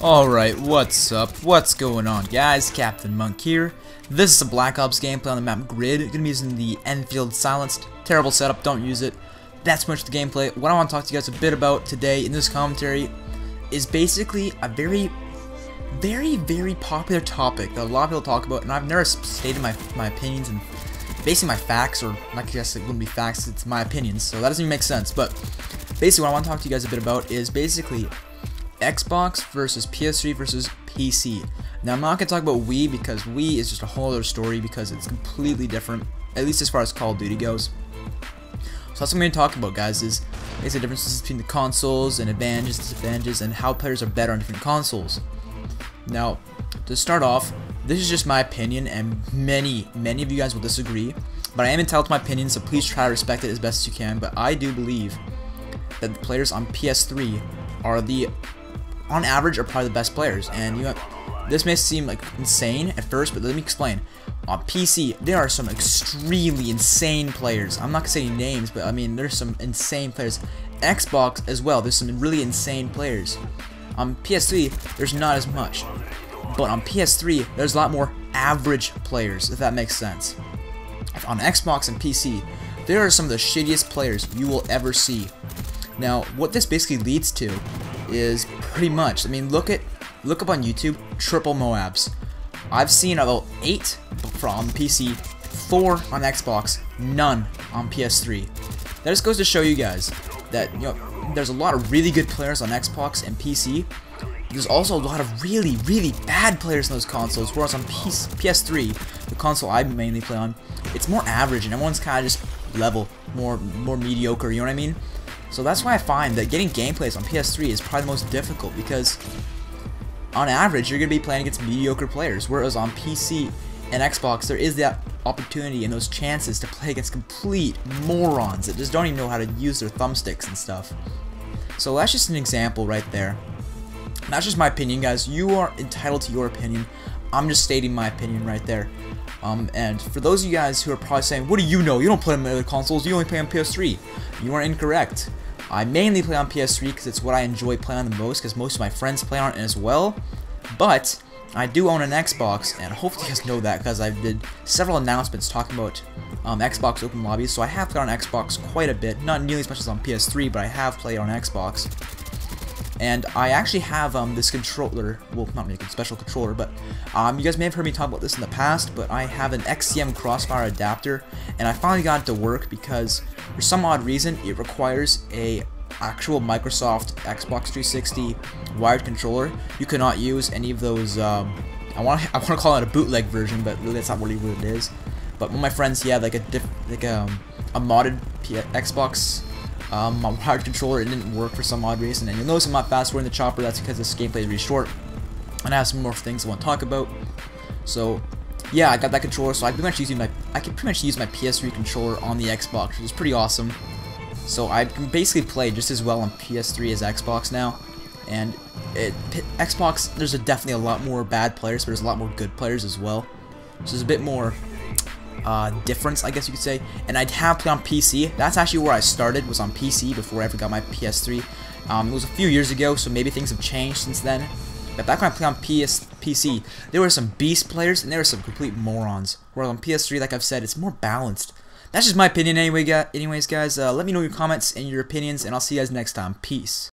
Alright, what's up? What's going on, guys? Captain Monk here. This is a Black Ops gameplay on the map Grid. Gonna be using the Enfield silenced. Terrible setup, don't use it. That's much the gameplay. What I want to talk to you guys a bit about today in this commentary is basically a very popular topic that a lot of people talk about, and I've never stated my opinions and basically my facts, or I guess it wouldn't be facts, it's my opinions, so that doesn't even make sense. But basically what I want to talk to you guys a bit about is basically Xbox versus PS3 versus PC. Now I'm not going to talk about Wii because Wii is just a whole other story because it's completely different, at least as far as Call of Duty goes. So that's what I'm going to talk about, guys, is basically the differences between the consoles and advantages, disadvantages, and how players are better on different consoles. Now, to start off, this is just my opinion, and many of you guys will disagree, but I am entitled to my opinion, so please try to respect it as best as you can. But I do believe that the players on PS3 are on average, are probably the best players. And you know, this may seem like insane at first, but let me explain. On PC, there are some extremely insane players. I'm not gonna say any names, but I mean, there's some insane players. Xbox as well, there's some really insane players. On PS3, there's not as much, but on PS3, there's a lot more average players, if that makes sense. On Xbox and PC, there are some of the shittiest players you will ever see. Now, what this basically leads to is pretty much, I mean, look up on YouTube, triple Moabs. I've seen about 8 on PC, 4 on Xbox, none on PS3. That just goes to show you guys that, you know, there's a lot of really good players on Xbox and PC. There's also a lot of really bad players on those consoles, whereas on PS3, the console I mainly play on, it's more average and everyone's kind of just level, more mediocre, you know what I mean? So that's why I find that getting gameplays on PS3 is probably the most difficult, because on average you're going to be playing against mediocre players, whereas on PC and Xbox there is that opportunity and those chances to play against complete morons that just don't even know how to use their thumbsticks and stuff. So that's just an example right there. That's just my opinion, guys. You are entitled to your opinion. I'm just stating my opinion right there. And for those of you guys who are probably saying, what do you know? You don't play on other consoles, you only play on PS3. You are incorrect. I mainly play on PS3 because it's what I enjoy playing on the most, because most of my friends play on it as well. But I do own an Xbox, and hopefully you guys know that because I did several announcements talking about Xbox Open Lobbies, so I have played on Xbox quite a bit. Not nearly as much as on PS3, but I have played on Xbox. And I actually have this controller, well, not really a special controller, but you guys may have heard me talk about this in the past, but I have an XCM Crossfire adapter, and I finally got it to work because for some odd reason it requires a actual Microsoft Xbox 360 wired controller. You cannot use any of those, I want to call it a bootleg version, but really that's not really what it is. But one of my friends, he had like a modded Xbox wired controller. It didn't work for some odd reason, and you'll notice I'm not fast forwarding the chopper. That's because this gameplay is really short, and I have some more things I want to talk about. So yeah, I got that controller, so I can pretty much use my PS3 controller on the Xbox, which is pretty awesome. So I can basically play just as well on PS3 as Xbox now. And Xbox, there's definitely a lot more bad players, but there's a lot more good players as well. So there's a bit more difference, I guess you could say. And I have played on PC. That's actually where I started, was on PC before I ever got my PS3. It was a few years ago, so maybe things have changed since then. But back when I played on PC, there were some beast players and there were some complete morons. Whereas on PS3, like I've said, it's more balanced. That's just my opinion anyways, guys. Let me know your comments and your opinions, and I'll see you guys next time. Peace.